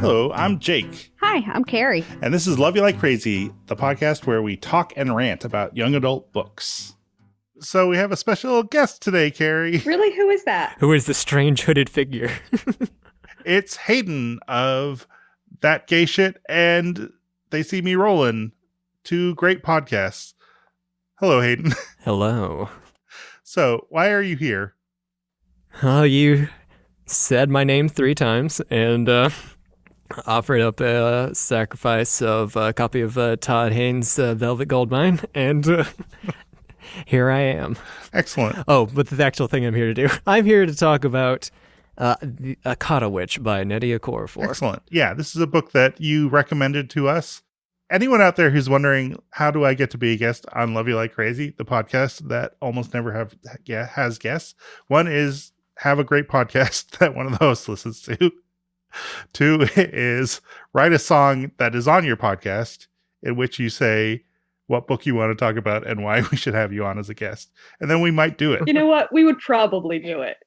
Hello, I'm Jake. Hi, I'm Carrie. And this is Love You Like Crazy, the podcast where we talk and rant about young adult books. So we have a special guest today, Carrie. Really? Who is that? Who is the strange hooded figure? It's Hayden of That Gay Shit and They See Me Rollin', two great podcasts. Hello, Hayden. Hello. So, why are you here? Oh, you said my name 3 times and offered up a sacrifice of a copy of Todd Haynes' Velvet Goldmine, and here I am. Excellent. Oh, but the actual thing I'm here to do, I'm here to talk about the Akata Witch by Nnedi Okorafor. Excellent. Yeah, this is a book that you recommended to us. Anyone out there who's wondering, how do I get to be a guest on Love You Like Crazy, the podcast that almost never has guests? One is have a great podcast that one of the hosts listens to. 2 is write a song that is on your podcast in which you say what book you want to talk about and why we should have you on as a guest. And then we might do it. You know what? We would probably do it.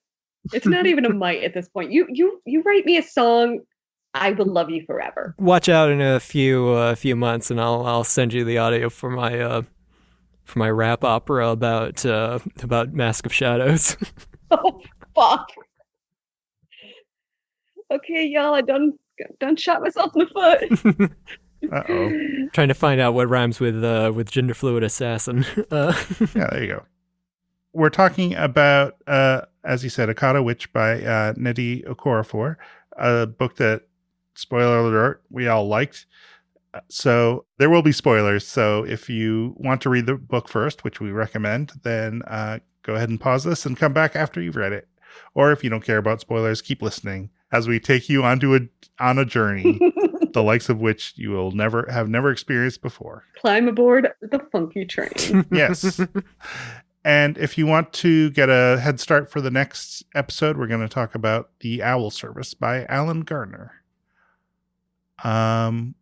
It's not even a might at this point. You write me a song, I will love you forever. Watch out in a few months, and I'll send you the audio for my rap opera about Mask of Shadows. Oh, fuck. Okay, y'all, I done shot myself in the foot. Uh-oh. Trying to find out what rhymes with gender fluid assassin. Yeah, there you go. We're talking about, as you said, Akata Witch by Nnedi Okorafor, a book that, spoiler alert, we all liked. So there will be spoilers. So if you want to read the book first, which we recommend, then go ahead and pause this and come back after you've read it. Or if you don't care about spoilers, keep listening as we take you on a journey, the likes of which you will never experienced before. Climb aboard the funky train. Yes. And if you want to get a head start for the next episode, we're going to talk about The Owl Service by Alan Garner. Oh,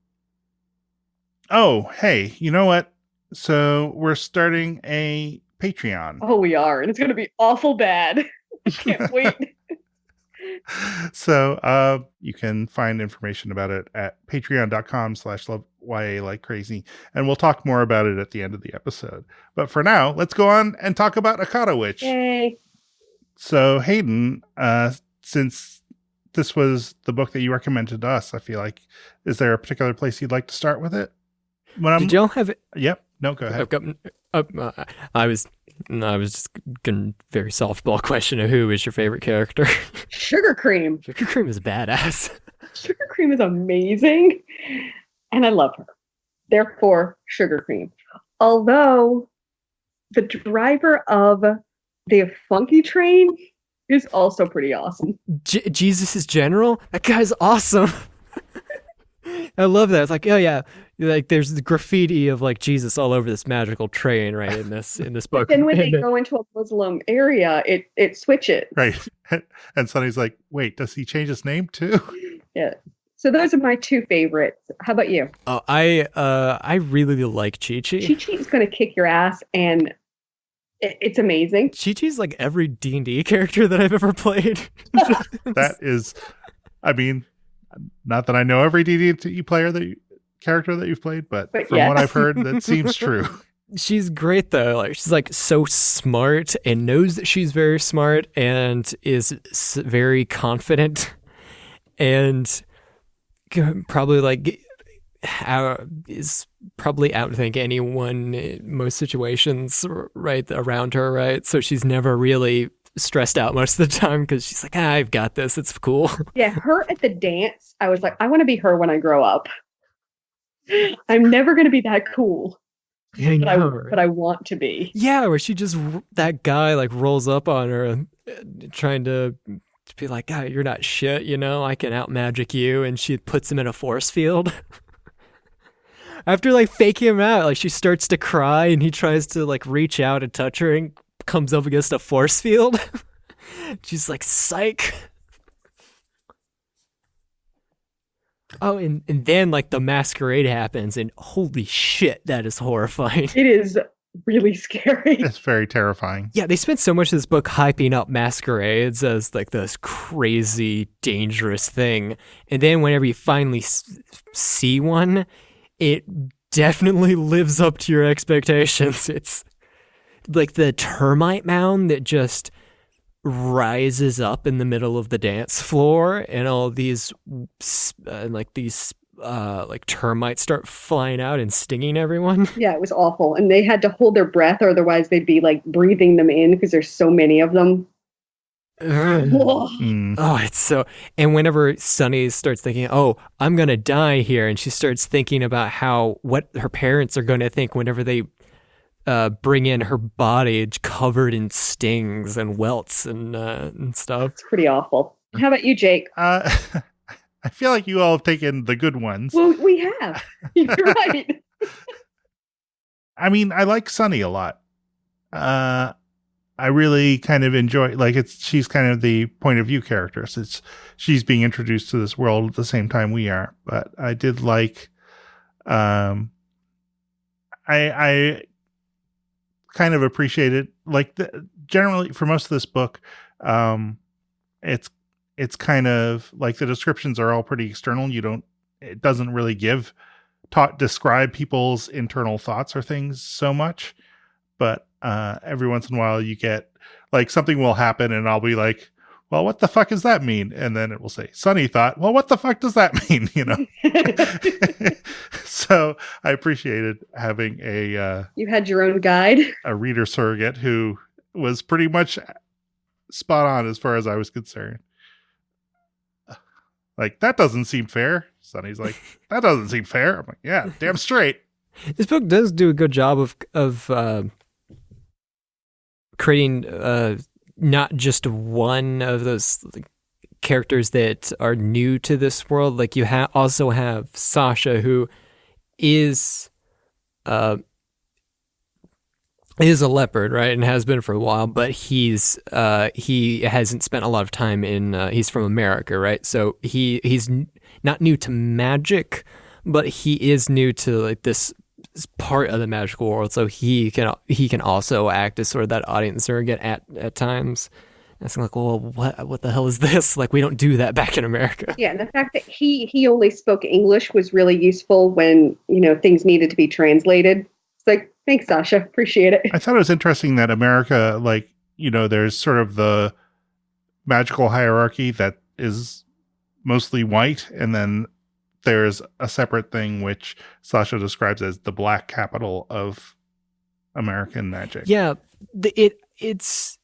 hey, you know what? So we're starting a Patreon. Oh, we are. And it's going to be awful bad. I can't wait. So you can find information about it at patreon.com/loveyalikecrazy. And we'll talk more about it at the end of the episode. But for now, let's go on and talk about Akata Witch. Yay. So Hayden, since this was the book that you recommended to us, I feel like, is there a particular place you'd like to start with it? Did y'all have it? Yep. No, go ahead. I was just going very softball question of who is your favorite character. Sugar Cream. Sugar Cream is badass. Sugar Cream is amazing. And I love her. Therefore, Sugar Cream. Although the driver of the funky train is also pretty awesome. Jesus' general? That guy's awesome. I love that. It's like, oh yeah, like there's the graffiti of like Jesus all over this magical train, right, in this book. Then when they go into a Muslim area, it switches. Right. And Sonny's like, wait, does he change his name too? Yeah. So those are my 2 favorites. How about you? Oh, I really like Chi-Chi. Chi-Chi is going to kick your ass, and it's amazing. Chi-Chi's like every D&D character that I've ever played. That is, I mean, not that I know every D&D character that you've played, but from yeah. what I've heard, that seems true. She's great though. Like she's like so smart and knows that she's very smart and is very confident and probably like is probably outthink anyone in most situations right around her, right? So she's never really stressed out most of the time because she's like, I've got this. It's cool. Yeah, her at the dance, I was like, I want to be her when I grow up. I'm never going to be that cool. Yeah, but I want to be. Yeah, where she just, that guy like rolls up on her trying to be like, God, you're not shit, you know, I can out magic you. And she puts him in a force field. After like faking him out, like she starts to cry and he tries to like reach out and touch her and comes up against a force field. She's like, psych. Oh, and then like the masquerade happens and holy shit, that is horrifying. It is really scary. It's very terrifying. Yeah, they spent so much of this book hyping up masquerades as like this crazy, dangerous thing. And then whenever you finally see one, it definitely lives up to your expectations. It's like the termite mound that just rises up in the middle of the dance floor, and all these like termites start flying out and stinging everyone. Yeah, it was awful. And they had to hold their breath, or otherwise they'd be like breathing them in because there's so many of them. Oh, it's so. And whenever Sunny starts thinking, "Oh, I'm gonna die here," and she starts thinking about what her parents are gonna think whenever they bring in her body covered in stings and welts and stuff. It's pretty awful. How about you, Jake? I feel like you all have taken the good ones. Well, we have. You're right. I mean, I like Sunny a lot. I really kind of enjoy, like, she's kind of the point of view character. So she's being introduced to this world at the same time we are. But I did like, I kind of appreciated, like, generally for most of this book, it's kind of like the descriptions are all pretty external. It doesn't really describe people's internal thoughts or things so much, but every once in a while you get like something will happen and I'll be like, well, what the fuck does that mean? And then it will say, Sunny thought, well, what the fuck does that mean? You know? So I appreciated having you had your own guide, a reader surrogate who was pretty much spot on as far as I was concerned. Like, that doesn't seem fair. Sunny's like, that doesn't seem fair. I'm like, yeah, damn straight. This book does do a good job of creating not just one of those characters that are new to this world. Like, you also have Sasha, who is a leopard, right, and has been for a while, but he hasn't spent a lot of time he's from America, right? So he's not new to magic, but he is new to like this part of the magical world. So he can also act as sort of that audience surrogate at times. And it's like, well, what the hell is this? Like, we don't do that back in America. Yeah, and the fact that he only spoke English was really useful when, things needed to be translated. It's like, thanks, Sasha. Appreciate it. I thought it was interesting that America, like, there's sort of the magical hierarchy that is mostly white, and then there's a separate thing which Sasha describes as the black capital of American magic. Yeah, it's.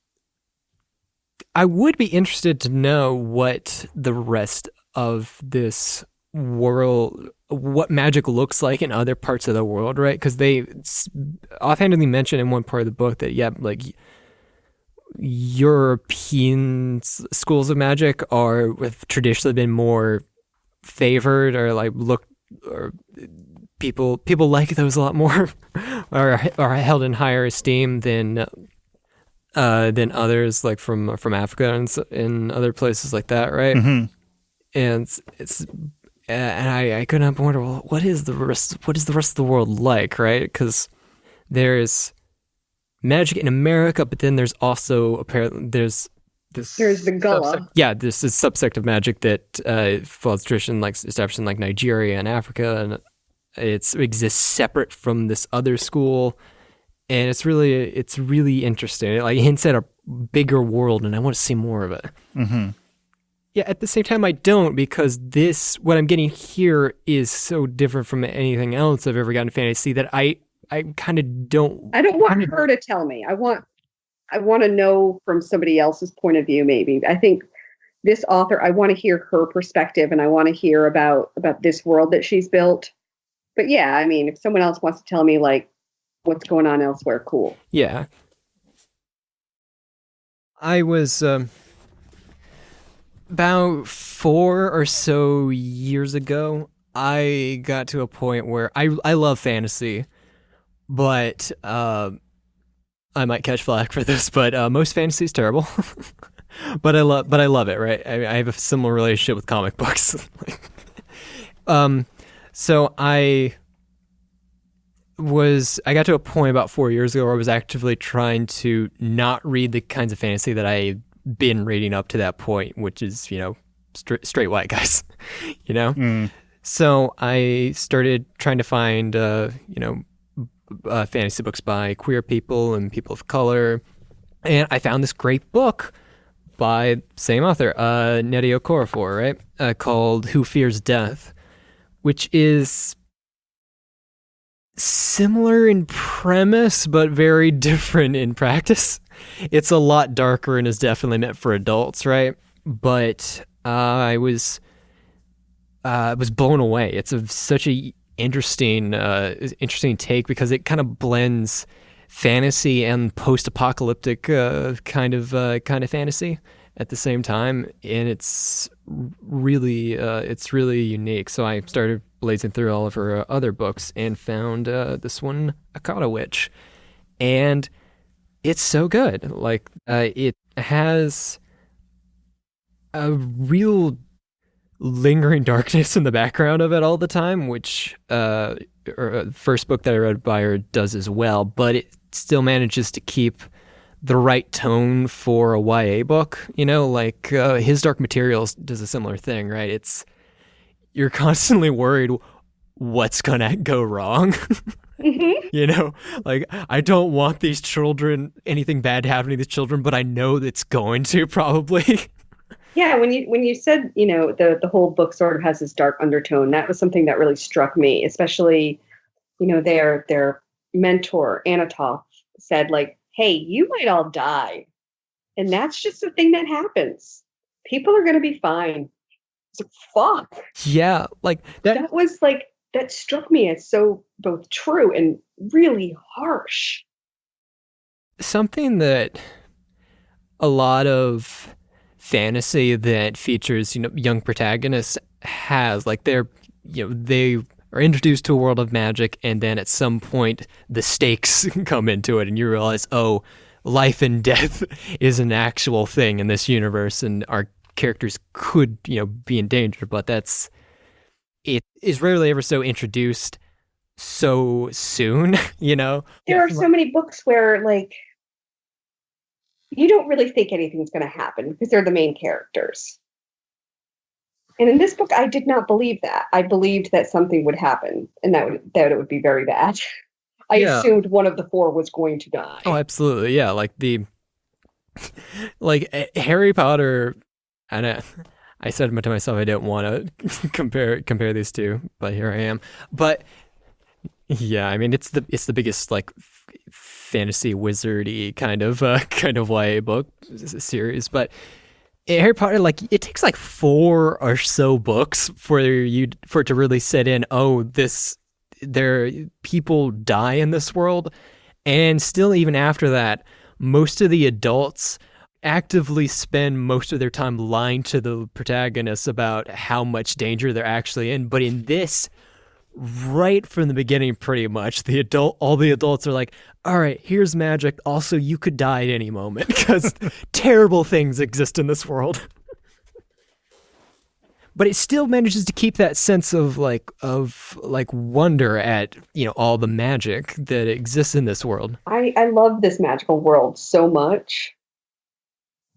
I would be interested to know what the rest of this world, what magic looks like in other parts of the world, right? Because they offhandedly mention in one part of the book that, like, European schools of magic have traditionally been more favored, or like or people like those a lot more, or held in higher esteem than others, like from Africa and in other places like that, right? Mm-hmm. And I couldn't help but wonder, well, what is the rest of the world like, right? Because there's magic in America, but then there's also apparently there's the Gullah. This is subsect of magic that follows tradition, like established in like Nigeria and Africa, and it exists separate from this other school. And it's really interesting. It like hints at a bigger world, and I want to see more of it. Mm-hmm. Yeah, at the same time, I don't, because what I'm getting here is so different from anything else I've ever gotten in fantasy that I kind of don't. I don't want her to tell me. I want to know from somebody else's point of view. Maybe I think this author. I want to hear her perspective, and I want to hear about this world that she's built. But yeah, I mean, if someone else wants to tell me like what's going on elsewhere, cool. Yeah. I was about 4 or so years ago, I got to a point where I love fantasy, but I might catch flack for this, but most fantasy is terrible. but I love it, right? I have a similar relationship with comic books. So I got to a point about 4 years ago where I was actively trying to not read the kinds of fantasy that I had been reading up to that point, which is, straight white guys, So I started trying to find, fantasy books by queer people and people of color. And I found this great book by same author, Nnedi Okorafor, right? Called Who Fears Death, which is similar in premise, but very different in practice. It's a lot darker and is definitely meant for adults, right? But I was blown away. It's such a interesting take because it kind of blends fantasy and post-apocalyptic kind of fantasy at the same time, and it's really unique. So I started blazing through all of her other books and found this one, Akata Witch, and it's so good. Like it has a real lingering darkness in the background of it all the time, which first book that I read by her does as well, but it still manages to keep the right tone for a YA book. His Dark Materials does a similar thing, right? You're constantly worried what's gonna go wrong. I don't want anything bad happening to these children, but I know it's going to probably. Yeah, when you said, the whole book sort of has this dark undertone, that was something that really struck me, especially, their mentor, Anatol, said, like, hey, you might all die. And that's just a thing that happens. People are going to be fine. It's like, fuck. Yeah, like that was like, that struck me as so both true and really harsh. Something that a lot of fantasy that features young protagonists has, like they are introduced to a world of magic, and then at some point the stakes come into it and you realize, oh, life and death is an actual thing in this universe and our characters could be in danger. But it is rarely ever so introduced so soon. There are so many books where, like, you don't really think anything's going to happen because they're the main characters. And in this book, I did not believe that. I believed that something would happen and that it would be very bad. I assumed one of the four was going to die. Oh, absolutely. Yeah. Like Harry Potter, and I said to myself, I didn't want to compare these two, but here I am. But yeah, I mean, it's the biggest, like, fantasy wizardy kind of YA book series, but Harry Potter, like, it takes like 4 or so books for it to really set in. Oh, people die in this world, and still even after that, most of the adults actively spend most of their time lying to the protagonists about how much danger they're actually in. But in this, right from the beginning, pretty much all the adults are like, all right, here's magic, also you could die at any moment because terrible things exist in this world. But it still manages to keep that sense of wonder at all the magic that exists in this world. I love this magical world so much,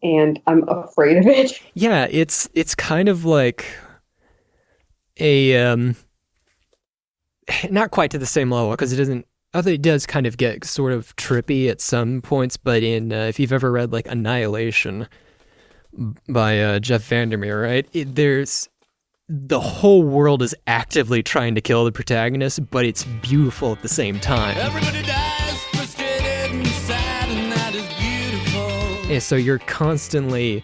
and I'm afraid of it. Yeah, it's kind of like a not quite to the same level, because it doesn't. Although it does kind of get sort of trippy at some points, but if you've ever read like Annihilation by Jeff Vandermeer, right? There's the whole world is actively trying to kill the protagonist, but it's beautiful at the same time. Everybody dies, frustrated and sad, and that is beautiful. And so you're constantly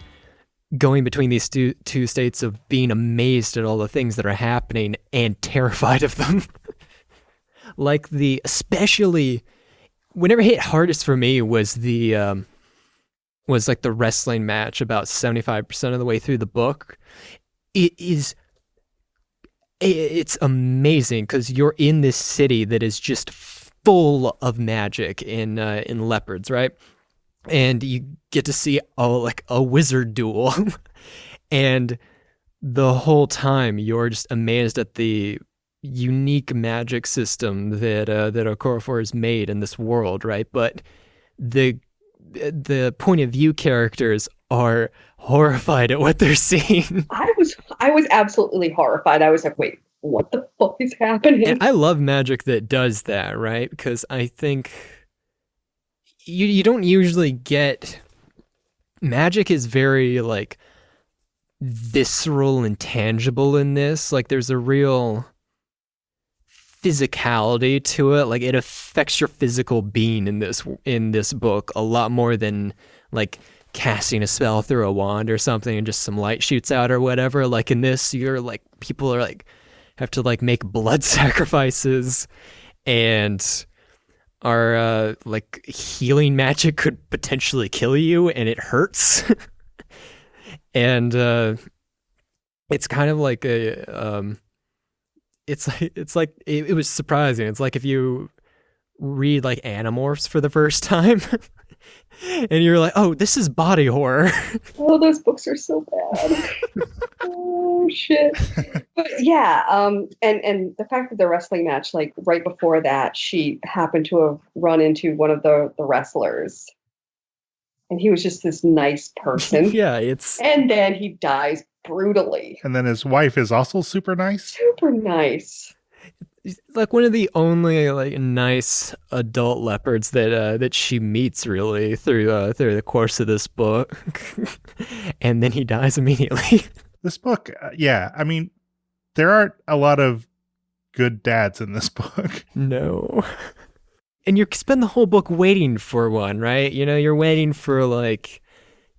going between these two states of being amazed at all the things that are happening and terrified of them. Especially whenever it hit hardest for me was the wrestling match about 75% of the way through the book. It's amazing because you're in this city that is just full of magic in leopards, right? And you get to see a wizard duel, and the whole time you're just amazed at the unique magic system that Okorafor has made in this world, right? But the point of view characters are horrified at what they're seeing. I was absolutely horrified. I was like, wait, what the fuck is happening? And I love magic that does that, right? Because I think you don't usually get... Magic is very, like, visceral and tangible in this. Like, there's a real physicality to it. Like, it affects your physical being in this book a lot more than, like, casting a spell through a wand or something and just some light shoots out or whatever. Like, in this, you're, like, people are, like, have to, like, make blood sacrifices and are, like, healing magic could potentially kill you and it hurts. And it's kind of like a it's like it was surprising. It's like if you read like Animorphs for the first time and you're like, oh, this is body horror. Oh, those books are so bad. Oh shit. But yeah, and the fact that the wrestling match, like right before that, she happened to have run into one of the wrestlers. And he was just this nice person. Yeah, and then he dies brutally. And then his wife is also super nice. Super nice. Like one of the only like nice adult leopards that she meets really through the course of this book. And then he dies immediately. This book, yeah, I mean, there aren't a lot of good dads in this book. No. And you spend the whole book waiting for one, right? You know, you're waiting for like,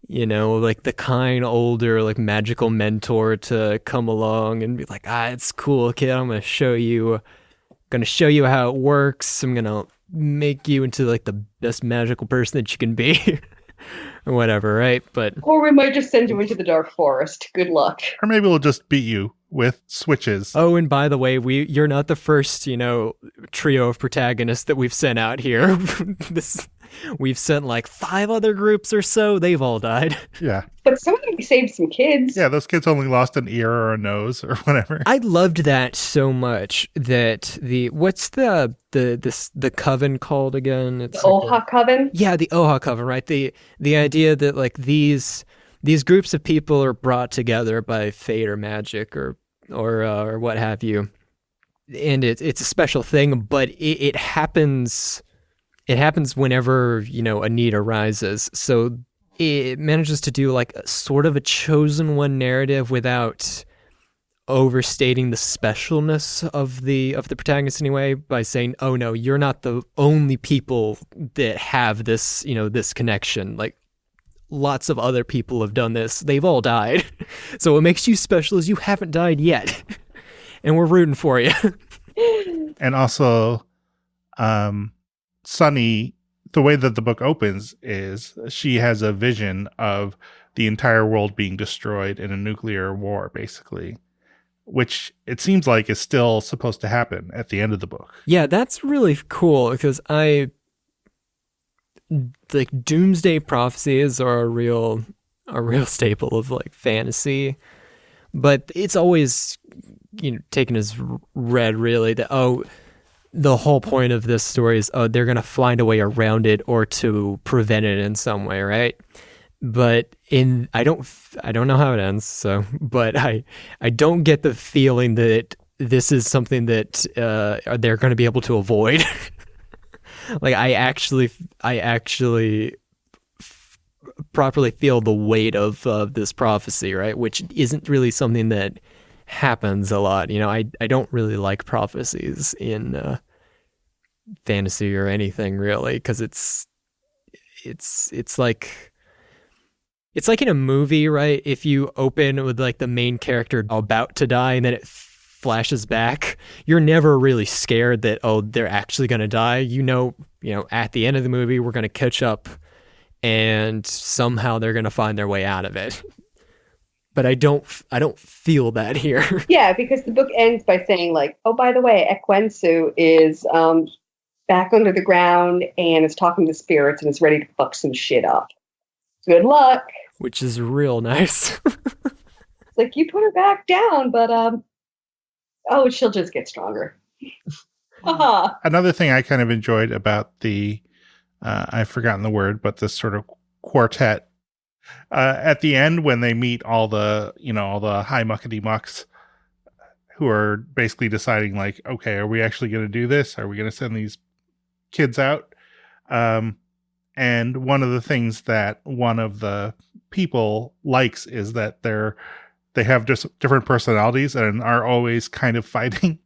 you know, like the kind older like magical mentor to come along and be like, it's cool, kid. I'm gonna show you how it works. I'm gonna make you into like the best magical person that you can be. Or whatever, right? Or we might just send you into the dark forest. Good luck. Or maybe we'll just beat you with switches. Oh, and by the way, you're not the first, you know, trio of protagonists that we've sent out here. We've sent like 5 other groups or so. They've all died. Yeah. But somebody saved some kids. Yeah, those kids only lost an ear or a nose or whatever. I loved that so much that what's the coven called again? It's the Oha coven? Yeah, the Oha coven, right? The idea that like these groups of people are brought together by fate or magic or what have you. And it's a special thing, but it happens whenever, you know, a need arises. So it manages to do like sort of a chosen one narrative without overstating the specialness of the protagonist anyway, by saying, oh no, you're not the only people that have this, you know, this connection. Like lots of other people have done this. They've all died. So what makes you special is you haven't died yet. And we're rooting for you. And also, Sunny, the way that the book opens is she has a vision of the entire world being destroyed in a nuclear war, basically, which it seems like is still supposed to happen at the end of the book. Yeah, that's really cool because like doomsday prophecies are a real staple of like fantasy, but it's always, you know, taken as read really that, the whole point of this story is, they're going to find a way around it or to prevent it in some way, right? But I don't know how it ends, so, but I don't get the feeling that this is something that they're going to be able to avoid. Like I actually properly feel the weight of this prophecy, right? Which isn't really something that happens a lot. You know, I don't really like prophecies in fantasy or anything really, because it's like in a movie, right? If you open with like the main character about to die and then it flashes back, you're never really scared that, they're actually going to die. You know, at the end of the movie, we're going to catch up and somehow they're going to find their way out of it. But I don't feel that here. Yeah, because the book ends by saying like, oh, by the way, Ekwensu is back under the ground and is talking to spirits and is ready to fuck some shit up. Good luck. Which is real nice. It's like, you put her back down, but Oh, she'll just get stronger. Haha. Another thing I kind of enjoyed about the, I've forgotten the word, but this sort of quartet, at the end when they meet all the high muckety mucks who are basically deciding like, okay, are we actually going to do this? Are we going to send these kids out? And one of the things that one of the people likes is that they have just different personalities and are always kind of fighting.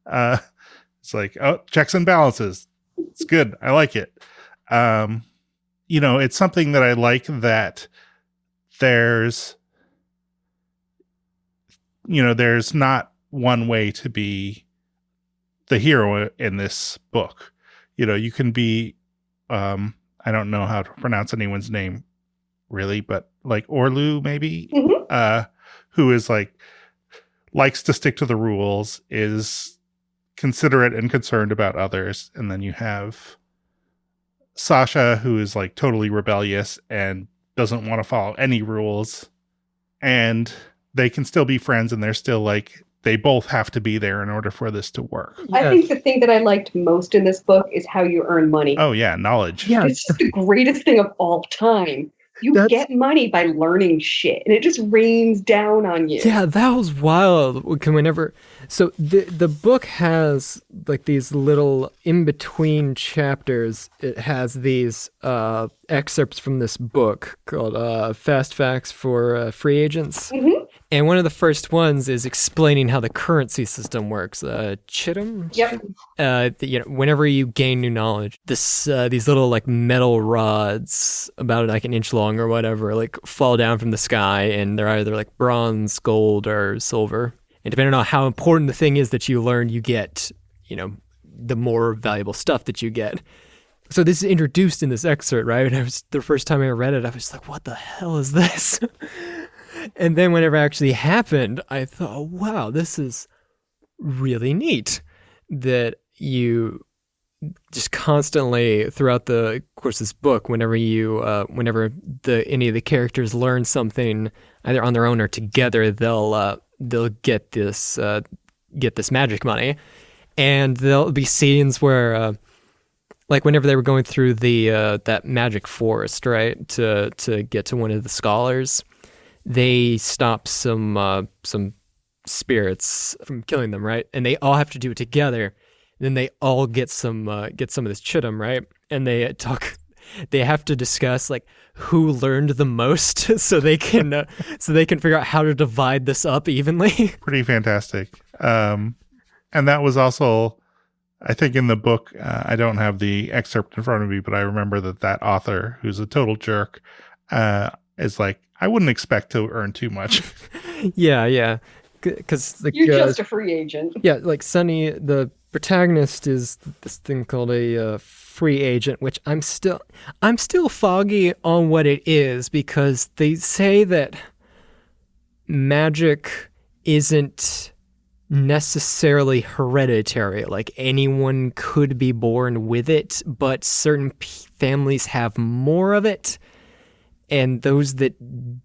It's like, oh, checks and balances. It's good. I like it. It's something that I like, that there's not one way to be the hero in this book. You can be, I don't know how to pronounce anyone's name really, but like Orlu maybe, who is likes to stick to the rules, is considerate and concerned about others. And then you have Sasha, who is like totally rebellious and doesn't want to follow any rules, and they can still be friends, and they're still like, they both have to be there in order for this to work. Yeah. I think the thing that I liked most in this book is how you earn money. Oh yeah, knowledge. Yeah, it's just the greatest thing of all time. You get money by learning shit, and it just rains down on you. Yeah, that was wild. So the book has like these little in between chapters. It has these excerpts from this book called "Fast Facts for Free Agents." Mm-hmm. And one of the first ones is explaining how the currency system works. Chitim? Yep. Whenever you gain new knowledge, these little like metal rods, about like an inch long or whatever, like fall down from the sky, and they're either like bronze, gold, or silver. And depending on how important the thing is that you learn, you get, the more valuable stuff that you get. So this is introduced in this excerpt, right? And the first time I read it, I was like, what the hell is this? And then whenever it actually happened, I thought, oh, wow, this is really neat that you just constantly throughout the course of this book, whenever any of the characters learn something either on their own or together, they'll get this magic money. And there'll be scenes where like whenever they were going through that magic forest, right, to get to one of the scholars, they stop some spirits from killing them, right? And they all have to do it together. And then they all get some of this chitim, right? And they have to discuss like who learned the most, so they can figure out how to divide this up evenly. Pretty fantastic. And that was also, I think, in the book. I don't have the excerpt in front of me, but I remember that author, who's a total jerk, is like, I wouldn't expect to earn too much. Yeah. Because like, you're just a free agent. Yeah, like Sunny, the protagonist, is this thing called a free agent, which I'm still foggy on what it is, because they say that magic isn't necessarily hereditary. Like anyone could be born with it, but certain families have more of it. And those that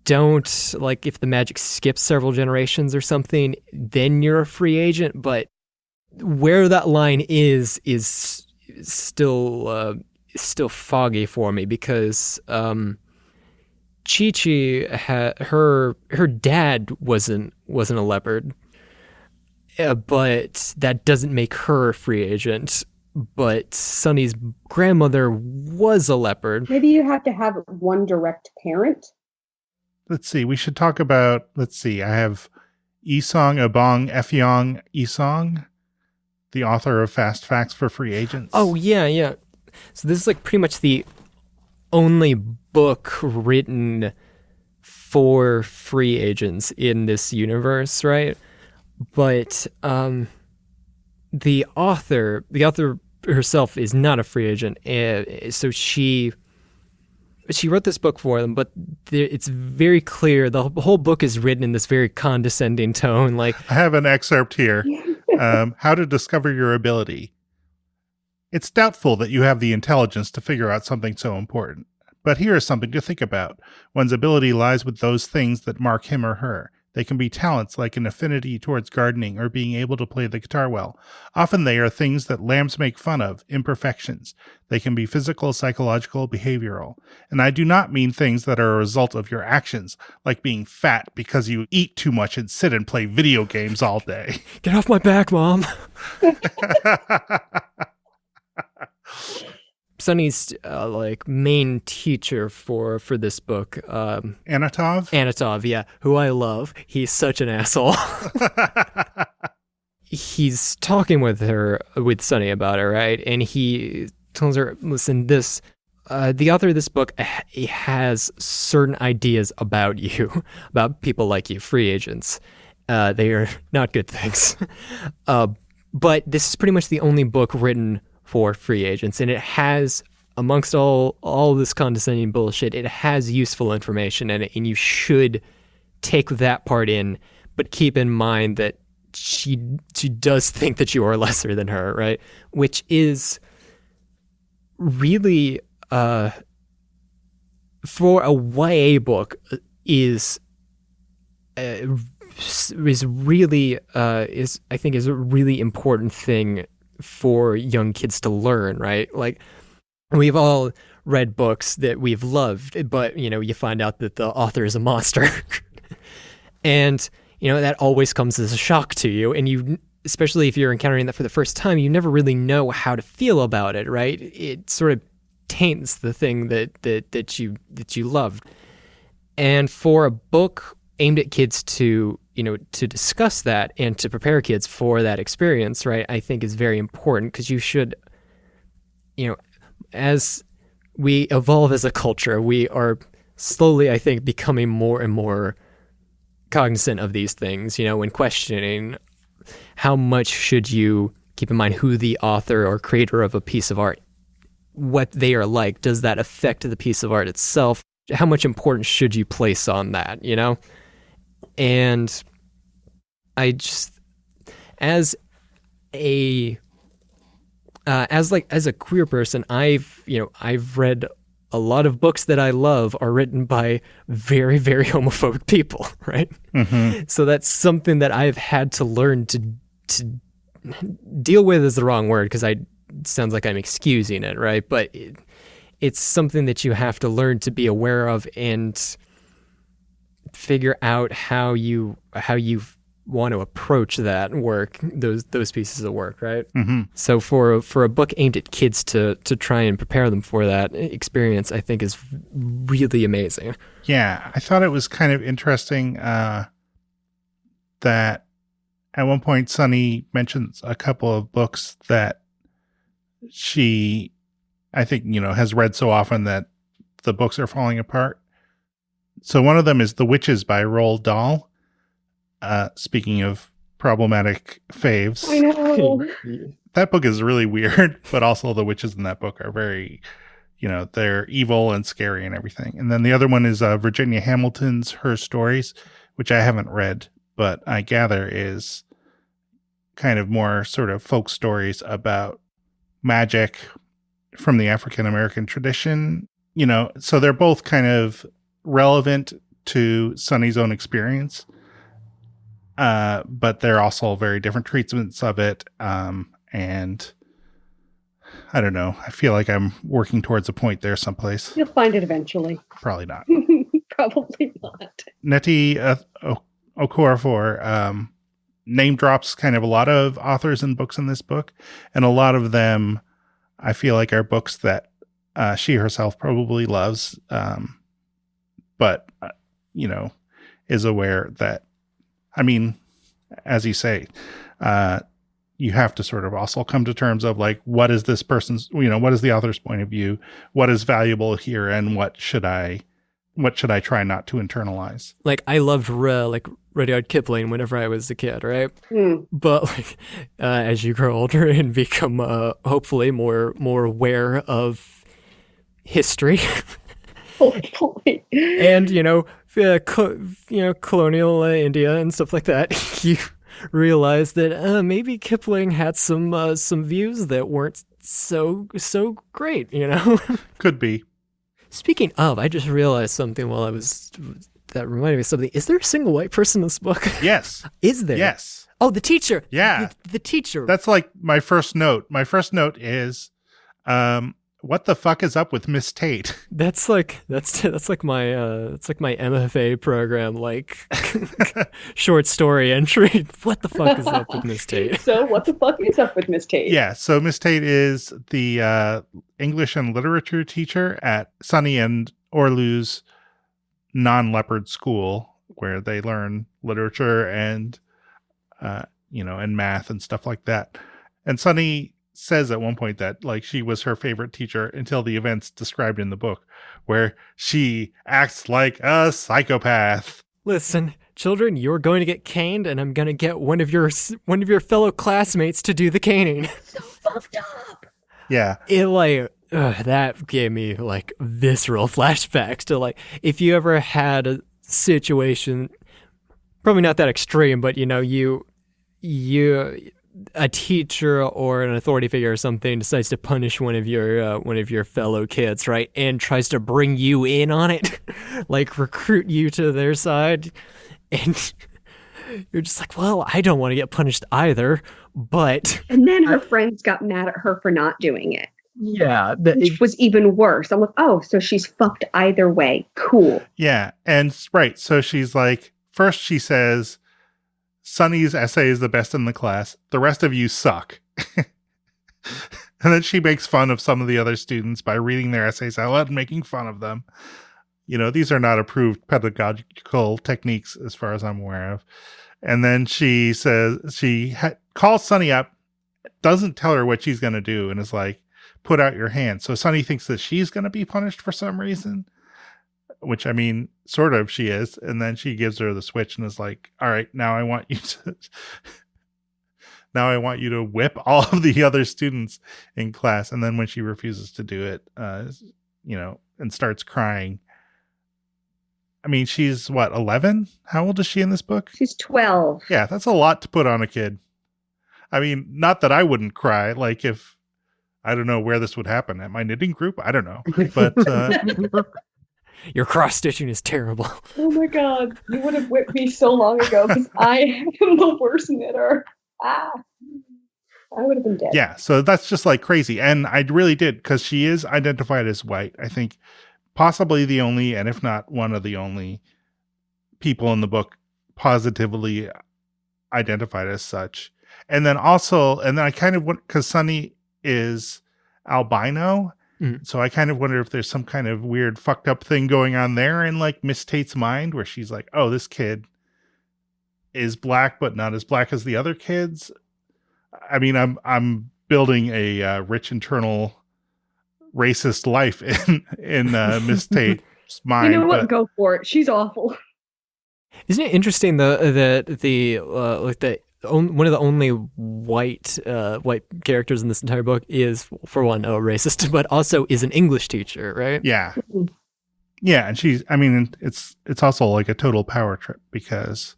don't, like if the magic skips several generations or something, then you're a free agent. But where that line is still foggy for me, because Chi-Chi her dad wasn't a leopard, but that doesn't make her a free agent. But Sunny's grandmother was a leopard. Maybe you have to have one direct parent. Let's see. We should talk about, I have Isong Abong Efyong Isong, the author of Fast Facts for Free Agents. Oh, yeah. So this is like pretty much the only book written for free agents in this universe, right? But the author herself is not a free agent, so she wrote this book for them. But it's very clear the whole book is written in this very condescending tone. Like, I have an excerpt here. How to discover your ability. It's doubtful that you have the intelligence to figure out something so important. But here is something to think about. One's ability lies with those things that mark him or her. They can be talents like an affinity towards gardening or being able to play the guitar well. Often they are things that lambs make fun of, imperfections. They can be physical, psychological, behavioral. And I do not mean things that are a result of your actions, like being fat because you eat too much and sit and play video games all day. Get off my back, Mom. Sonny's main teacher for this book, Anatov, yeah, who I love. He's such an asshole. He's talking with Sonny about it, right? And he tells her, "Listen, the author of this book he has certain ideas about you, about people like you, free agents. They are not good things. But this is pretty much the only book written for free agents, and it has, amongst all this condescending bullshit, it has useful information in it, and you should take that part in, but keep in mind that she does think that you are lesser than her, right? Which is really, for a YA book, is really I think is a really important thing for young kids to learn, right? Like, we've all read books that we've loved, but, you find out that the author is a monster. And, that always comes as a shock to you. And you, especially if you're encountering that for the first time, you never really know how to feel about it, right? It sort of taints the thing that you loved. And for a book aimed at kids to discuss that and to prepare kids for that experience, right, I think is very important, because you should, as we evolve as a culture, we are slowly, I think, becoming more and more cognizant of these things, when questioning how much should you keep in mind who the author or creator of a piece of art, what they are like, does that affect the piece of art itself? How much importance should you place on that, And I just, as a queer person, I've read a lot of books that I love are written by very, very homophobic people, right? Mm-hmm. So that's something that I've had to learn to deal with is the wrong word, because it sounds like I'm excusing it, right? But it's something that you have to learn to be aware of and figure out how you want to approach that work, those pieces of work, right? Mm-hmm. So for a book aimed at kids to try and prepare them for that experience, I think is really amazing. Yeah, I thought it was kind of interesting that at one point Sonny mentions a couple of books that she, I think, has read so often that the books are falling apart. So one of them is The Witches by Roald Dahl. Speaking of problematic faves, I know. That book is really weird, but also the witches in that book are very, they're evil and scary and everything. And then the other one is Virginia Hamilton's Her Stories, which I haven't read, but I gather is kind of more sort of folk stories about magic from the African American tradition, so they're both kind of relevant to Sonny's own experience. But they're also very different treatments of it. And I don't know. I feel like I'm working towards a point there someplace. You'll find it eventually. Probably not. Probably not. Nnedi Okorafor name drops kind of a lot of authors and books in this book. And a lot of them, I feel like, are books that she herself probably loves. But, is aware that, I mean, as you say, you have to sort of also come to terms of like, what is this person's, what is the author's point of view? What is valuable here? And what should I try not to internalize? Like, I loved Rudyard Kipling whenever I was a kid, right? Mm. But as you grow older and become hopefully more aware of history, hopefully, and colonial India and stuff like that, you realize that maybe Kipling had some views that weren't so great, Could be. Speaking of, I just realized something while I was that reminded me of something. Is there a single white person in this book? Yes. Is there? Yes. Oh, the teacher. Yeah. The teacher. That's like my first note. My first note is, what the fuck is up with Miss Tate? That's like my MFA program, like short story entry. What the fuck is up with Miss Tate? So what the fuck is up with Miss Tate? Yeah, so Miss Tate is the English and literature teacher at Sunny and Orlu's non-leopard school, where they learn literature and and math and stuff like that. And Sunny says at one point that like she was her favorite teacher until the events described in the book, where she acts like a psychopath. Listen, children, you're going to get caned, and I'm going to get one of your fellow classmates to do the caning. So fucked up. Yeah. It like that gave me like visceral flashbacks to like if you ever had a situation, probably not that extreme, but you a teacher or an authority figure or something decides to punish one of your fellow kids, right, and tries to bring you in on it, like recruit you to their side, and you're just like, well, I don't want to get punished either, but and then her friends got mad at her for not doing it. Yeah, which was even worse. I'm like, oh, so she's fucked either way. Cool. Yeah, and right, so she's like, first she says, Sunny's essay is the best in the class. The rest of you suck. And then she makes fun of some of the other students by reading their essays out loud and making fun of them. These are not approved pedagogical techniques as far as I'm aware of. And then she says, calls Sunny up, doesn't tell her what she's going to do, and is like, put out your hand. So Sunny thinks that she's going to be punished for some reason. Which, I mean, sort of she is. And then she gives her the switch and is like, all right, now I want you to whip all of the other students in class. And then when she refuses to do it, and starts crying. I mean, she's what, 11? How old is she in this book? She's 12. Yeah, that's a lot to put on a kid. I mean, not that I wouldn't cry. Like if, I don't know where this would happen at my knitting group. I don't know. But, your cross stitching is terrible. Oh my god, you would have whipped me so long ago because I am the worst knitter. I would have been dead. Yeah, so that's just like crazy. And I really did, because she is identified as white. I think possibly the only, and if not one of the only people in the book positively identified as such. And then I kind of went, because Sunny is albino. So I kind of wonder if there's some kind of weird fucked up thing going on there in like Miss Tate's mind, where she's like, oh, this kid is black, but not as black as the other kids. I mean, I'm building a rich internal racist life in Miss Tate's mind. You know what? Go for it. She's awful. Isn't it interesting though that one of the only white characters in this entire book is, for one, a racist, but also is an English teacher, right? Yeah. Yeah, and it's also like a total power trip, because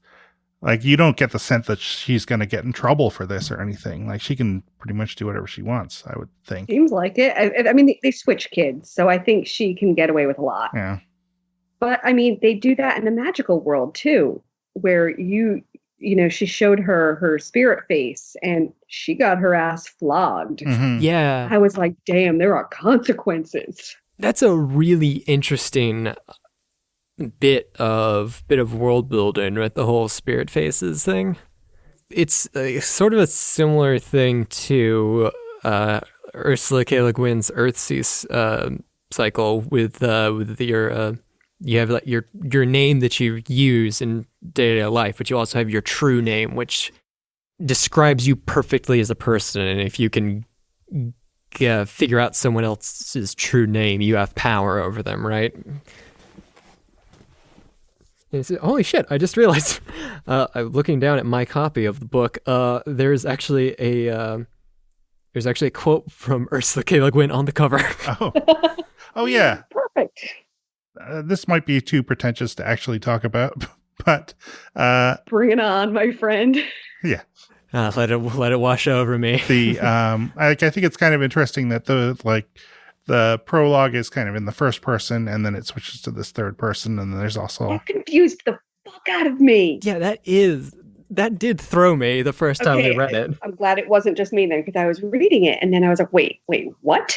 like you don't get the sense that she's going to get in trouble for this or anything. Like she can pretty much do whatever she wants, I would think. Seems like it. I mean, they switch kids, so I think she can get away with a lot. Yeah. But I mean, they do that in the magical world too, where she showed her spirit face and she got her ass flogged. Mm-hmm. Yeah. I was like, damn, there are consequences. That's a really interesting bit of world building, right? The whole spirit faces thing. It's sort of a similar thing to Ursula K. Le Guin's Earthsea cycle with your you have like your name that you use in day-to-day life, but you also have your true name, which describes you perfectly as a person. And if you can figure out someone else's true name, you have power over them, right? And holy shit, I just realized, I'm looking down at my copy of the book, there's actually a quote from Ursula K. Le Guin on the cover. Oh yeah. Perfect. This might be too pretentious to actually talk about, but bring it on, my friend. Yeah. Let it wash over me. I think it's kind of interesting that the prologue is kind of in the first person, and then it switches to this third person, and then there's also That confused the fuck out of me. Yeah, that did throw me the first time I read it. I'm glad it wasn't just me then, because I was reading it and then I was like, wait, what?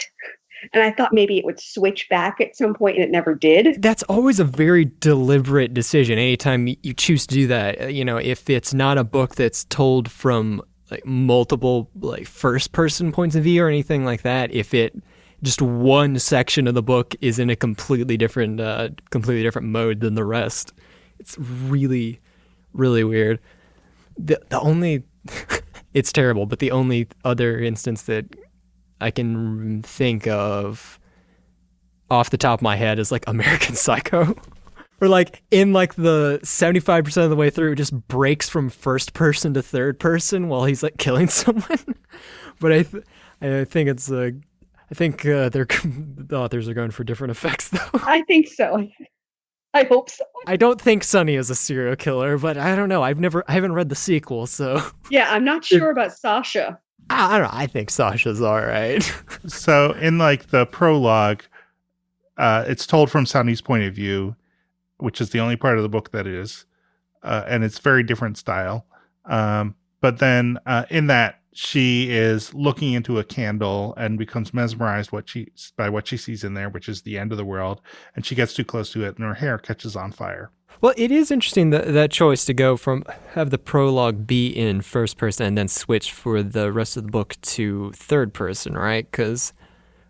And I thought maybe it would switch back at some point, and it never did. That's always a very deliberate decision. Anytime you choose to do that, if it's not a book that's told from like multiple like first person points of view or anything like that, if it just one section of the book is in a completely different mode than the rest, it's really, really weird. The only it's terrible, but the only other instance that I can think of off the top of my head is like American Psycho, where like in like the 75% of the way through, it just breaks from first person to third person while he's like killing someone. But I think it's the authors are going for different effects though. I think so. I hope so. I don't think Sonny is a serial killer, but I don't know. I haven't read the sequel, so yeah, I'm not sure about Sasha. I don't know. I think Sasha's all right. So in like the prologue, it's told from Sonny's point of view, which is the only part of the book that is, and it's very different style. But then in that, she is looking into a candle and becomes mesmerized by what she sees in there, which is the end of the world. And she gets too close to it, and her hair catches on fire. Well, it is interesting that choice to go from have the prologue be in first person and then switch for the rest of the book to third person, right? Because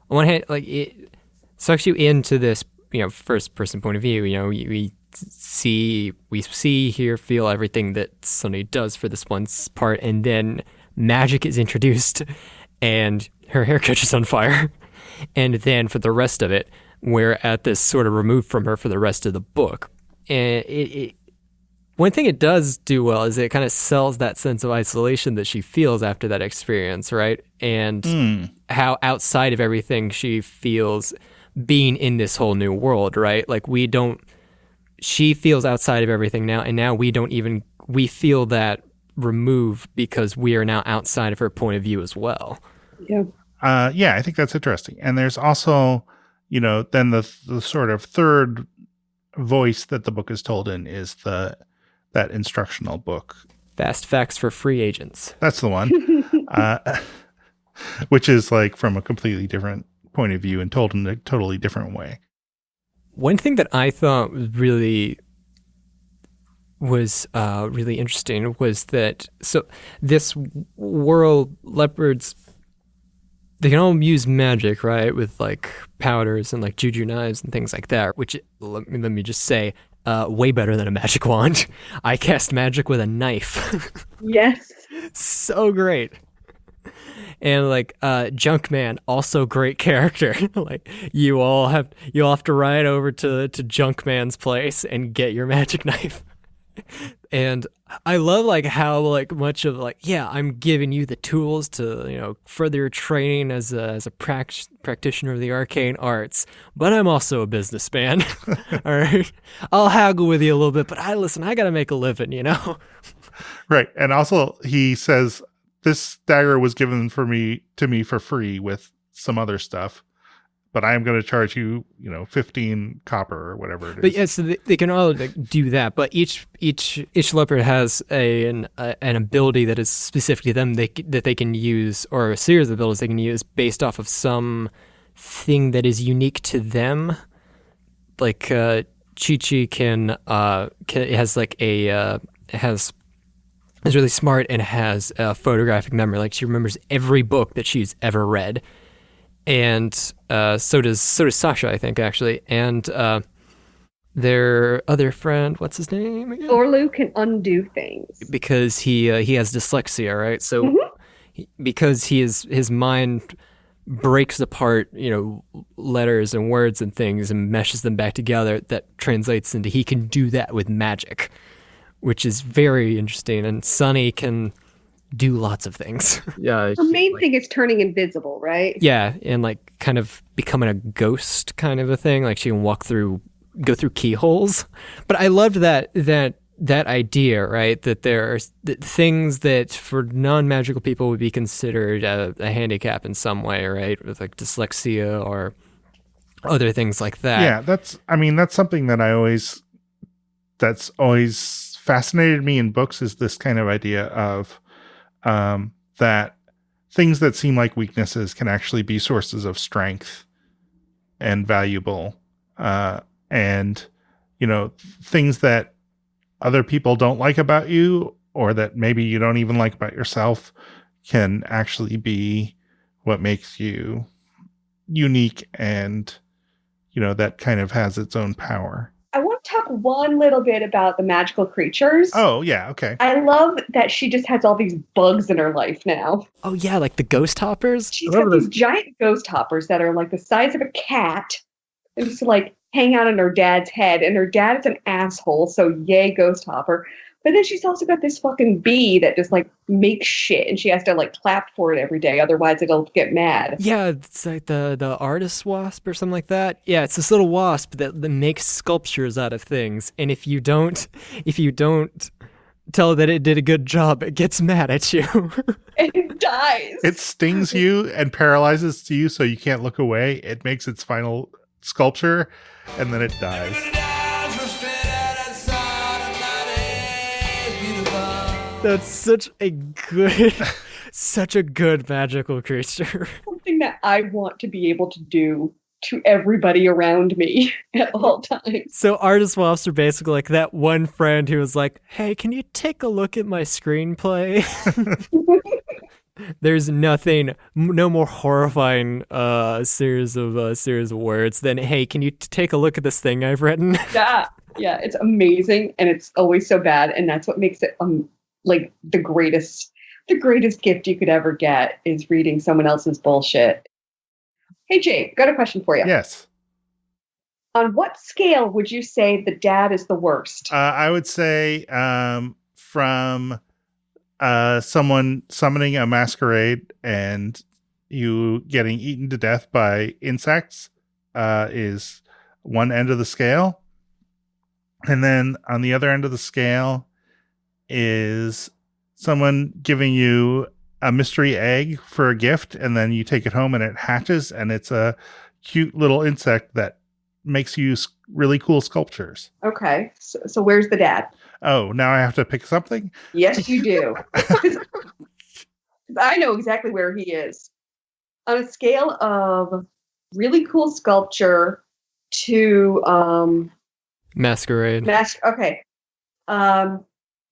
on one hand, like it sucks you into this, first person point of view. We see, hear, feel everything that Sonny does for this one part, and then magic is introduced, and her hair catches on fire, and then for the rest of it, we're at this sort of removed from her for the rest of the book. And one thing it does do well is it kind of sells that sense of isolation that she feels after that experience, right? And how outside of everything she feels being in this whole new world, right? Like she feels outside of everything now, and now we feel that remove because we are now outside of her point of view as well. Yeah. I think that's interesting. And there's also, then the sort of third voice that the book is told in is that instructional book, Fast Facts for Free Agents. That's the one. Which is like from a completely different point of view and told in a totally different way. One thing that I thought really was really interesting was that this world, leopards, they can all use magic, right? With like powders and like juju knives and things like that, which let me just say, way better than a magic wand. I cast magic with a knife. Yes. So great. And like Junkman, also great character. Like you all have to ride over to Junkman's place and get your magic knife. And I love like how like much of like, yeah, I'm giving you the tools to further your training as a practitioner of the arcane arts, but I'm also a businessman. All right, I'll haggle with you a little bit, but I gotta make a living, Right, and also he says this dagger was given to me for free with some other stuff, but I am going to charge you, 15 copper or whatever it is. But yeah, so they can all do that. But each leopard has an ability that is specific to them that they can use, or a series of abilities they can use based off of some thing that is unique to them. Like Chi-Chi is really smart and has a photographic memory. Like she remembers every book that she's ever read. And so does Sasha, I think, actually. And their other friend, what's his name again? Orlu can undo things because he has dyslexia, right? So because his mind breaks apart, letters and words and things and meshes them back together, that translates into he can do that with magic, which is very interesting. And Sonny can do lots of things. Yeah. Her main thing is turning invisible, right? Yeah, and like kind of becoming a ghost kind of a thing. Like she can go through keyholes. But I loved that idea, right? That there are things that for non-magical people would be considered a handicap in some way, right? With like dyslexia or other things like that. Yeah, that's something that that's always fascinated me in books, is this kind of idea of that things that seem like weaknesses can actually be sources of strength and valuable. And, things that other people don't like about you, or that maybe you don't even like about yourself, can actually be what makes you unique, and, that kind of has its own power. I want to talk one little bit about the magical creatures. Oh, yeah, okay. I love that she just has all these bugs in her life now. Oh, yeah, like the ghost hoppers? She's got these giant ghost hoppers that are like the size of a cat. And just like hang out on her dad's head. And her dad is an asshole, so yay, ghost hopper. But then she's also got this fucking bee that just like makes shit, and she has to like clap for it every day, otherwise it'll get mad. Yeah, it's like the artist wasp or something like that. Yeah, it's this little wasp that makes sculptures out of things, and if you don't tell it that it did a good job, it gets mad at you. And it dies. It stings you and paralyzes you, so you can't look away. It makes its final sculpture, and then it dies. That's such a good magical creature. Something that I want to be able to do to everybody around me at all times. So artist wasps are basically like that one friend who was like, hey, can you take a look at my screenplay? There's no more horrifying series of words than, hey, can you take a look at this thing I've written? Yeah, it's amazing, and it's always so bad, and that's what makes it like the greatest gift you could ever get is reading someone else's bullshit. Hey, Jake, got a question for you. Yes. On what scale would you say the dad is the worst? I would say from someone summoning a masquerade and you getting eaten to death by insects is one end of the scale. And then on the other end of the scale is someone giving you a mystery egg for a gift, and then you take it home and it hatches, and it's a cute little insect that makes you really cool sculptures. Okay, so where's the dad? Oh, now I have to pick something? Yes, you do. I know exactly where he is. On a scale of really cool sculpture to masquerade. Okay.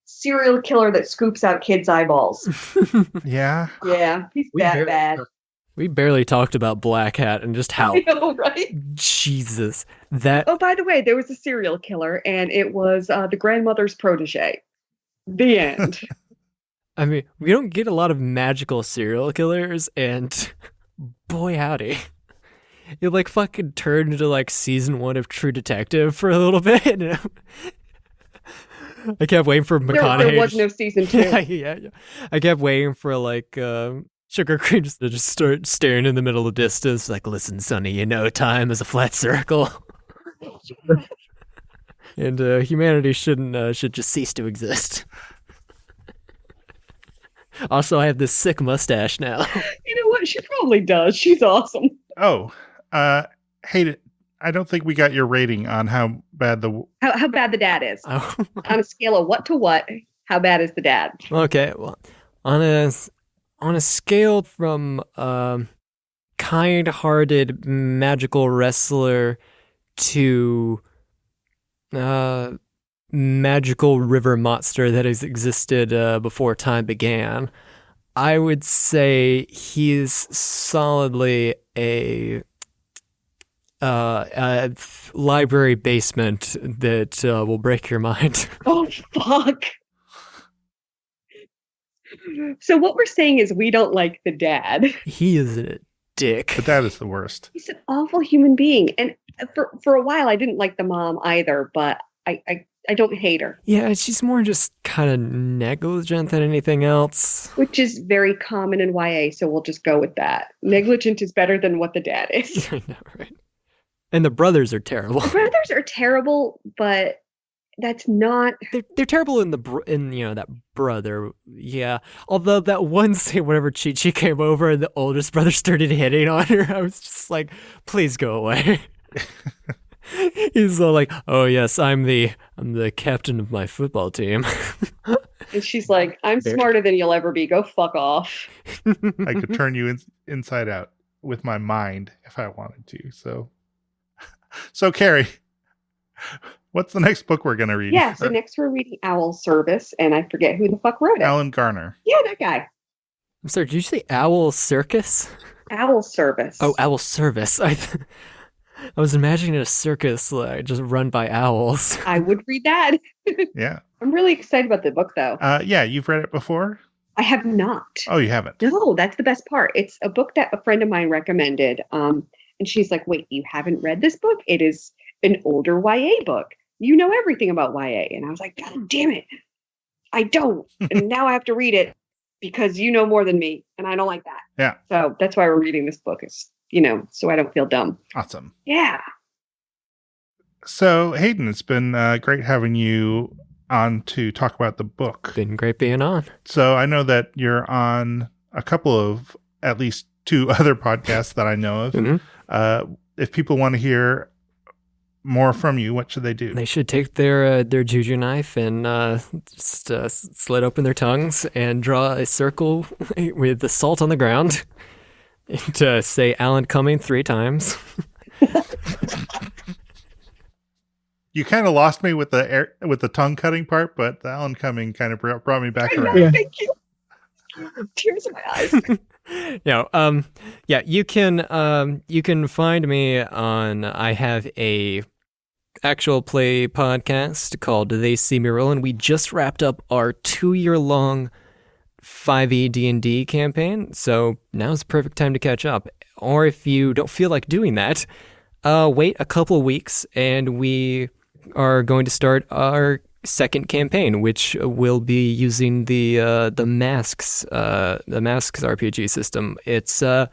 Serial killer that scoops out kids' eyeballs. Yeah. Yeah, he's that bad. We barely talked about Black Hat and just how. I know, right? Jesus. Oh, by the way, there was a serial killer, and it was the grandmother's protege. The end. I mean, we don't get a lot of magical serial killers, and boy howdy. It like fucking turned into like season 1 of True Detective for a little bit. I kept waiting for McConaughey. There was no season 2. Yeah. I kept waiting for like Sugar Cream to just start staring in the middle of the distance, like, listen, Sonny, you know time is a flat circle. And humanity should just cease to exist. Also, I have this sick mustache now. You know what? She probably does. She's awesome. Oh, Hayden, I don't think we got your rating on how bad how bad the dad is. Oh. On a scale of what to what, how bad is the dad? Okay, well, on a scale from kind-hearted magical wrestler to magical river monster that has existed before time began, I would say he's solidly a library basement that will break your mind. Oh, fuck. So what we're saying is we don't like the dad. He is a dick. The dad is the worst. He's an awful human being. And for a while, I didn't like the mom either, but I don't hate her. Yeah, she's more just kind of negligent than anything else. Which is very common in YA, so we'll just go with that. Negligent is better than what the dad is. I know, right? And the brothers are terrible. The brothers are terrible, but that's not. They're terrible in that brother. Yeah. Although that one scene, whenever Chi-Chi came over and the oldest brother started hitting on her, I was just like, please go away. He's all like, "Oh yes, I'm the captain of my football team." And she's like, "I'm smarter than you'll ever be. Go fuck off." I could turn you inside out with my mind if I wanted to. So Carrie, what's the next book we're going to read? Yeah, so next we're reading Owl Service, and I forget who the fuck wrote it. Alan Garner. Yeah, that guy. I'm sorry, did you say Owl Circus? Owl Service. Oh, Owl Service. I was imagining a circus just run by owls. I would read that. Yeah. I'm really excited about the book, though. Yeah, you've read it before? I have not. Oh, you haven't? No, that's the best part. It's a book that a friend of mine recommended. And she's like, "Wait, you haven't read this book? It is an older YA book. You know everything about YA." And I was like, "God damn it. I don't." And now I have to read it because you know more than me. And I don't like that. Yeah. So that's why we're reading this book, is, so I don't feel dumb. Awesome. Yeah. So, Hayden, it's been great having you on to talk about the book. Been great being on. So I know that you're on a couple of, at least 2 other podcasts that I know of. Mm-hmm. If people want to hear more from you, what should they do? They should take their juju knife and just slit open their tongues and draw a circle with the salt on the ground and say "Alan coming" 3 times. You kind of lost me with the tongue cutting part, but the Alan coming kind of brought me back around. Yeah. Thank you. Tears in my eyes. Yeah, you can find me on. I have a actual play podcast called They See Me Rollin. We just wrapped up our 2-year-long 5e D&D campaign, so now's the perfect time to catch up. Or if you don't feel like doing that, wait a couple of weeks and we are going to start our second campaign, which will be using the Masks RPG system. It's going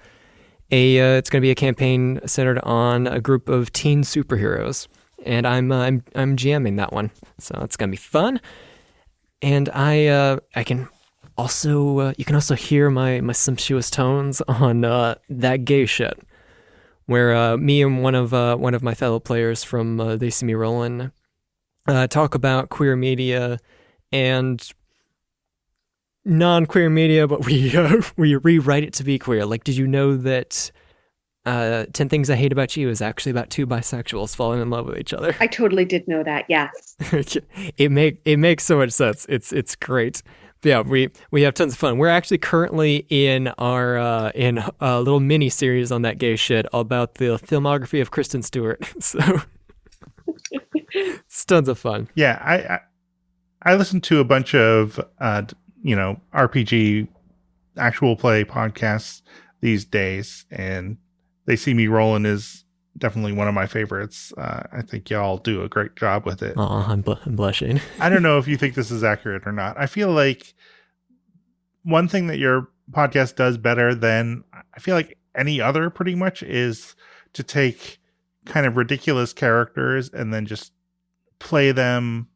to be a campaign centered on a group of teen superheroes, and I'm GMing that one, so it's gonna be fun. And I can also you can also hear my sumptuous tones on That Gay Shit, where me and one of my fellow players from They See Me Rollin talk about queer media and non-queer media, but we rewrite it to be queer. Like, did you know that 10 Things I Hate About You is actually about 2 bisexuals falling in love with each other? I totally did know that. Yes. It makes so much sense. It's great. But yeah, we have tons of fun. We're actually currently in our in a little mini series on That Gay Shit about the filmography of Kristen Stewart. So it's tons of fun. Yeah, I listen to a bunch of RPG actual play podcasts these days, and They See Me Rollin is definitely one of my favorites. I think y'all do a great job with it. Oh, I'm blushing. I don't know if you think this is accurate or not. I feel like one thing that your podcast does better than I feel like any other pretty much is to take kind of ridiculous characters and then just play them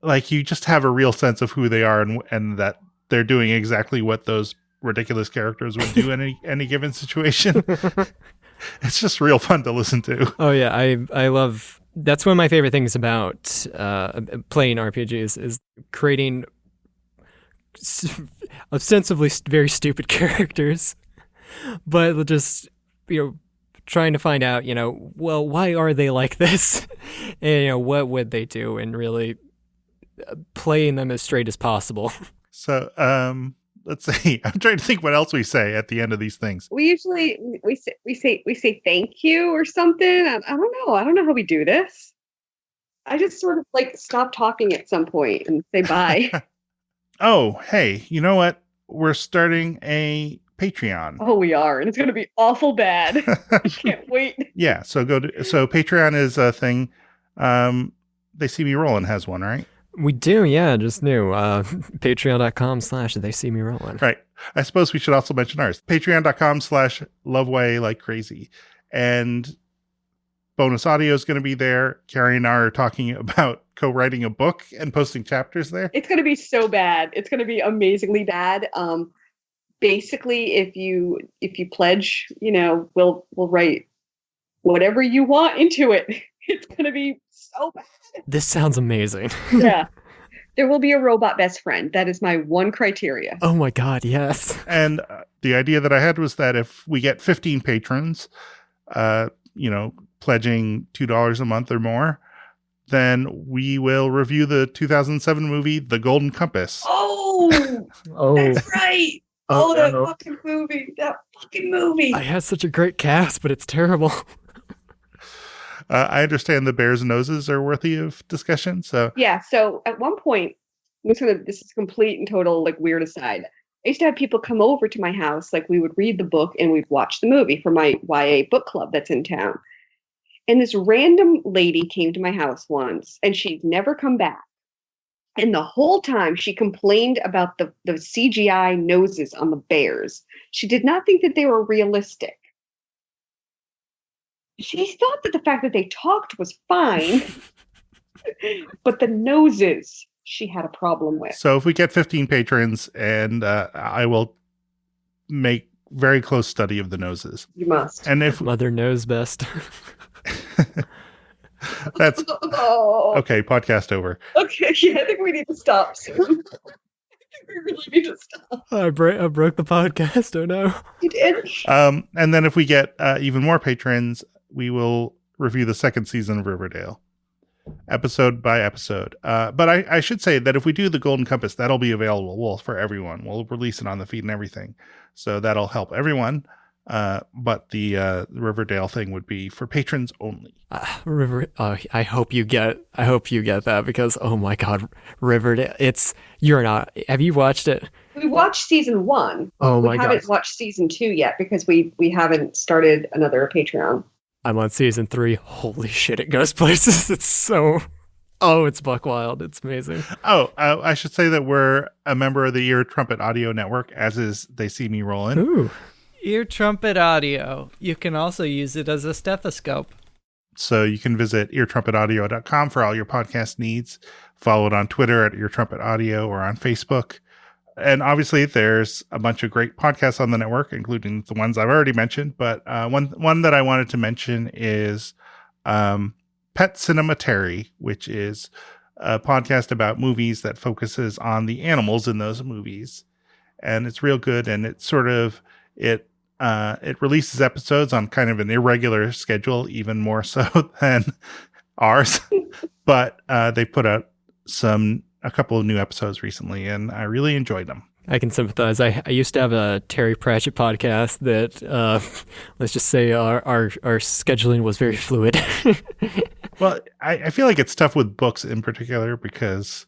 like you just have a real sense of who they are and that they're doing exactly what those ridiculous characters would do in any given situation. It's just real fun to listen to. Oh yeah, I love. That's one of my favorite things about playing RPGs is creating ostensibly very stupid characters, but just trying to find out well, why are they like this, and what would they do, and really playing them as straight as possible. So let's see. I'm trying to think what else we say at the end of these things. We usually we say thank you or something. I don't know how we do this. I just sort of stop talking at some point and say bye. Oh, hey, you know what? We're starting a Patreon. Oh, we are, and it's going to be awful bad. I can't wait. Yeah, so Patreon is a thing. They See Me Rollin has one, right? We do, yeah, just new. Patreon.com/They See Me Rollin. Right. I suppose we should also mention ours. Patreon.com/LoveWay Like Crazy. And bonus audio is going to be there. Carrie and I are talking about co-writing a book and posting chapters there. It's going to be so bad. It's going to be amazingly bad. Basically, if you pledge, we'll write whatever you want into it. It's going to be so bad. This sounds amazing. Yeah. There will be a robot best friend. That is my one criteria. Oh my God, yes. And the idea that I had was that if we get 15 patrons, pledging $2 a month or more, then we will review the 2007 movie, The Golden Compass. Oh, that's right. That fucking movie. I had such a great cast, but it's terrible. I understand the bears' noses are worthy of discussion. So yeah. So at one point, this is complete and total like weird aside. I used to have people come over to my house, like we would read the book and we'd watch the movie for my YA book club that's in town. And this random lady came to my house once, and she'd never come back. And the whole time she complained about the CGI noses on the bears. She did not think that they were realistic. She thought that the fact that they talked was fine, but the noses she had a problem with. So if we get 15 patrons, and I will make very close study of the noses. You must. And if Mother knows best. That's okay. Podcast over. Okay, yeah, I think we need to stop soon. I think we really need to stop. I broke the podcast. Oh no, you did. And then if we get even more patrons, we will review the second season of Riverdale, episode by episode. But I should say that if we do the Golden Compass, that'll be available for everyone. We'll release it on the feed and everything, so that'll help everyone. But the Riverdale thing would be for patrons only. I hope you get that, because oh my God, Riverdale. Have you watched it? We watched season 1. Oh my God. We haven't watched season 2 yet because we haven't started another Patreon. I'm on season 3. Holy shit, it goes places. It's buck wild. It's amazing. I should say that we're a member of the Ear Trumpet Audio Network, as is They See Me Rollin'. Ooh. Ear Trumpet Audio. You can also use it as a stethoscope. So you can visit eartrumpetaudio.com for all your podcast needs. Follow it on Twitter at Ear Trumpet Audio or on Facebook. And obviously there's a bunch of great podcasts on the network, including the ones I've already mentioned. But one that I wanted to mention is Pet Cinematary, which is a podcast about movies that focuses on the animals in those movies. And it's real good. And it's sort of, it releases episodes on kind of an irregular schedule, even more so than ours. But they put out a couple of new episodes recently, and I really enjoyed them. I can sympathize. I used to have a Terry Pratchett podcast that, let's just say our scheduling was very fluid. Well, I feel like it's tough with books in particular because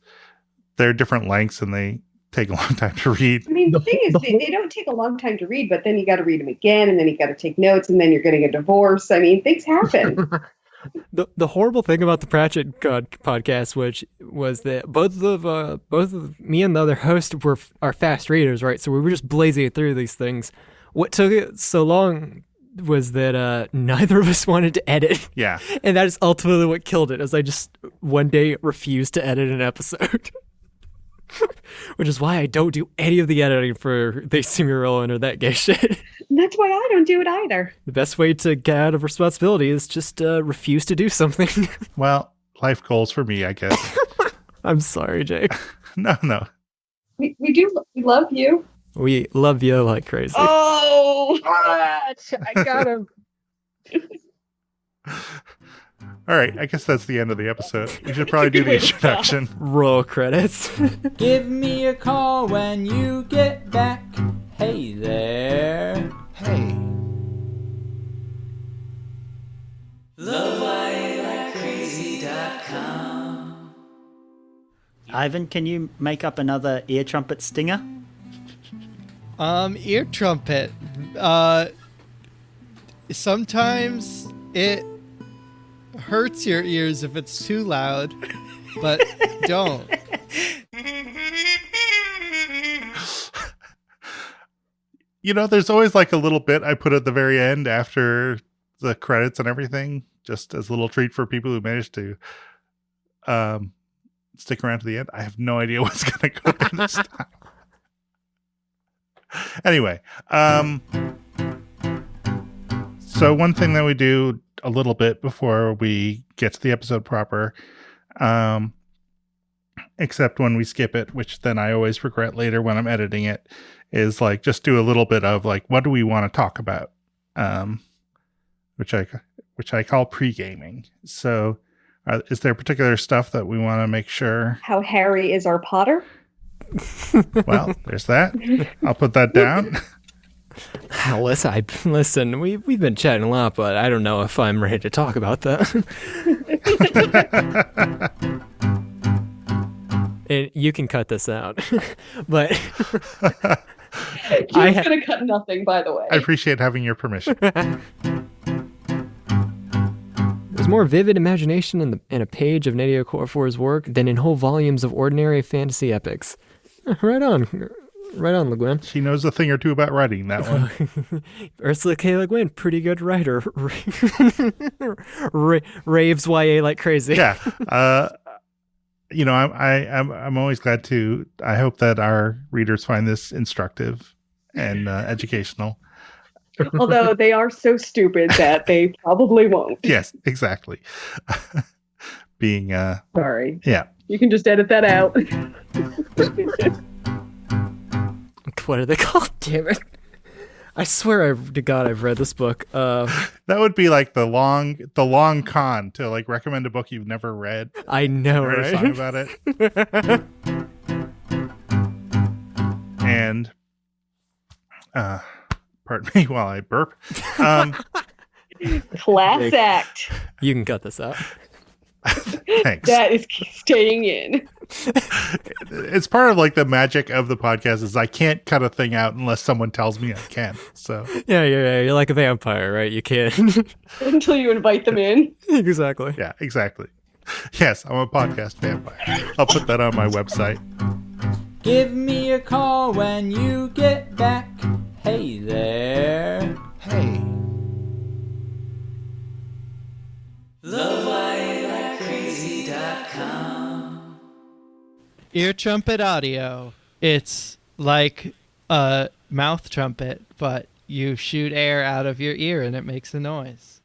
they're different lengths and they take a long time to read. I mean, the thing is, they don't take a long time to read, but then you got to read them again, and then you got to take notes, and then you're getting a divorce. I mean, things happen. The horrible thing about the Pratchett podcast, which was that both of me and the other host are fast readers, right? So we were just blazing through these things. What took it so long was that neither of us wanted to edit. Yeah, and that is ultimately what killed it. As I just one day refused to edit an episode. Which is why I don't do any of the editing for They See Me Rollin' or that gay shit. And that's why I don't do it either. The best way to get out of responsibility is just refuse to do something. Well, life goals for me, I guess. I'm sorry, Jake. No. We love you. We love you like crazy. Oh, I got him. All right, I guess that's the end of the episode. We should probably do the introduction. Roll credits. Give me a call when you get back. Hey there. Hey. LoveILikeCrazy.com. Ivan, can you make up another ear trumpet stinger? Ear trumpet. Sometimes it hurts your ears if it's too loud, but don't. There's always like a little bit I put at the very end after the credits and everything, just as a little treat for people who managed to stick around to the end. I have no idea what's going to go in this time. Anyway, so one thing that we do a little bit before we get to the episode proper. Except when we skip it, which then I always regret later when I'm editing it, is like just do a little bit of like, what do we want to talk about? Which I call pre-gaming. So is there particular stuff that we want to make sure? How Harry is our Potter. Well, there's that. I'll put that down. Listen, we've been chatting a lot, but I don't know if I'm ready to talk about that. And you can cut this out, but You're going to cut nothing, by the way. I appreciate having your permission. There's more vivid imagination in a page of Nnedi Okorafor's work than in whole volumes of ordinary fantasy epics. Right on, Le Guin. She knows a thing or two about writing, that one. Ursula K. Le Guin, pretty good writer. Raves YA like crazy. Yeah. I'm always glad to. I hope that our readers find this instructive and educational. Although they are so stupid that they probably won't. Yes, exactly. Being sorry. Yeah. You can just edit that out. What are they called? Damn it. I swear to God I've read this book. That would be like the long con to like recommend a book you've never read. I know, Write right? a song about it. And pardon me while I burp. Class act. You can cut this out. Thanks. That is staying in. It's part of like the magic of the podcast is I can't cut a thing out unless someone tells me I can. So Yeah, you're like a vampire, right? You can't. Until you invite them in. Exactly. yeah, exactly. Yes, I'm a podcast vampire. I'll put that on my website. Give me a call when you get back. Hey there. Hey. Ear trumpet audio. It's like a mouth trumpet, but you shoot air out of your ear and it makes a noise.